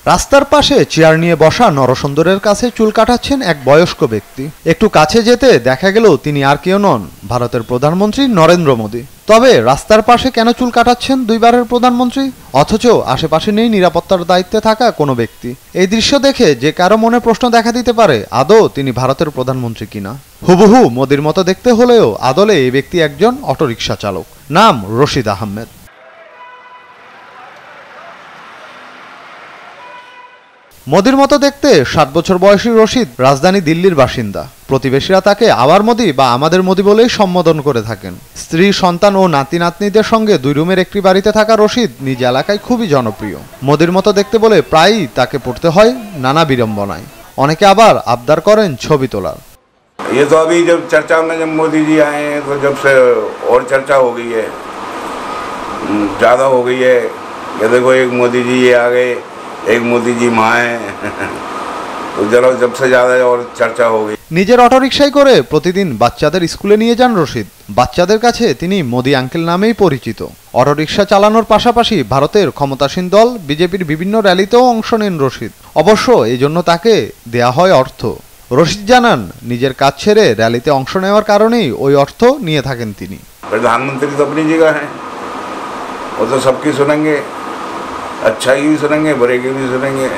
রাস্তার পাশে চেয়ার নিয়ে বসা নরসুন্দরের কাছে চুল কাটাচ্ছেন এক বয়স্ক ব্যক্তি। একটু কাছে যেতে দেখা গেল তিনি আর কেউ নন, ভারতের প্রধানমন্ত্রী নরেন্দ্র মোদী। তবে রাস্তার পাশে কেন চুল কাটাচ্ছেন দুইবারের প্রধানমন্ত্রী, অথচ আশেপাশে নেই নিরাপত্তার দায়িত্বে থাকা কোনো ব্যক্তি? এই দৃশ্য দেখে যে কারো মনে প্রশ্ন দেখা দিতে পারে, আদৌ তিনি ভারতের প্রধানমন্ত্রী কিনা। হুবহু মোদির মতো দেখতে হলেও আদলে এই ব্যক্তি একজন অটোরিকশা চালক, নাম রশিদ আহমেদ। মোদির মতো দেখতে 60 বছর বয়সী রশিদ রাজধানী দিল্লির বাসিন্দা। প্রতিবেশীরা তাকে আবার মোদি বা আমাদের মোদি বলেই সম্বোধন করে থাকেন। স্ত্রী, সন্তান ও নাতি নাতনিদের সঙ্গে 2 রুমের একটি বাড়িতে থাকা রশিদ নিজ এলাকায় খুবই জনপ্রিয়। মোদির মতো দেখতে বলে প্রায়ই তাকে পড়তে হয় নানা বিড়ম্বনায়। অনেকে আবার আবদার করেন ছবি তোলার। ये तो अभी जब चर्चा में जब मोदी जी आए हैं तो जब से और चर्चा हो गई है, ज़्यादा हो गई है। ये देखो एक मोदी जी ये आ गए, एक मोदी जी माँ है तो जरा जब से ज़्यादा और चर्चा हो गई। নিজের অটোরিকশায় করে প্রতিদিন বাচ্চাদের স্কুলে নিয়ে যান রশিদ। বাচ্চাদের কাছে তিনি মোদি আঙ্কেল নামেই পরিচিত। অটোরিকশা চালানোর পাশাপাশি ভারতের ক্ষমতাসীন দল বিজেপির বিভিন্ন র্যালিতেও অংশ নেন রশিদ। অবশ্য এই জন্য তাকে দেয়া হয় অর্থ। রশিদ জানান, নিজের কাজ ছেড়ে র্যালিতে অংশ নেওয়ার কারণেই ওই অর্থ নিয়ে থাকেন তিনি। प्रधानमंत्री तो अपनी जगह हैं, वो तो सबकी सुनेंगे, अच्छाई भी सुनेंगे, बुरे की भी सुनेंगे।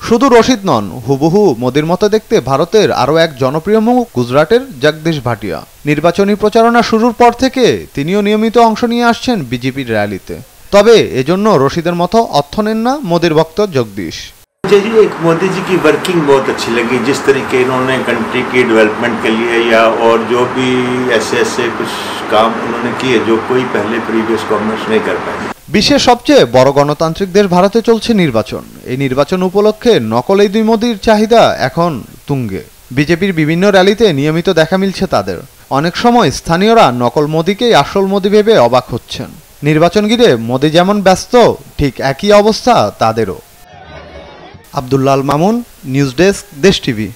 শুধু রশিদ নন, হুবহু মোদির মতো দেখতে ভারতের আরও এক জনপ্রিয় মুখ গুজরাটের জগদীশ ভাটিয়া। নির্বাচনী প্রচারণা শুরুর পর থেকে তিনিও নিয়মিত অংশ নিয়ে আসছেন বিজেপির র্যালিতে। তবে এজন্য রশিদের মতো অর্থ নেন না মোদির ভক্ত জগদীশ। मुझे जी एक मोदी जी की वर्किंग बहुत अच्छी लगी, जिस तरीके इन्होंने कंट्री की डेवलपमेंट के लिए या और जो भी ऐसे कुछ काम उन्होंने किए जो कोई पहले प्रीवियस गवर्नमेंट्स नहीं कर पाए। বিশ্বের সবচেয়ে বড় গণতান্ত্রিক দেশ ভারতে চলছে নির্বাচন। এই নির্বাচন উপলক্ষে নকল এই 2 মোদির চাহিদা এখন তুঙ্গে। বিজেপির বিভিন্ন র্যালিতে নিয়মিত দেখা মিলছে তাদের। অনেক সময় স্থানীয়রা নকল মোদিকেই আসল মোদি ভেবে অবাক হচ্ছেন। নির্বাচন ঘিরে মোদি যেমন ব্যস্ত, ঠিক একই অবস্থা তাদেরও। আব্দুল্লাহ আল মামুন, নিউজ ডেস্ক, দেশ টিভি।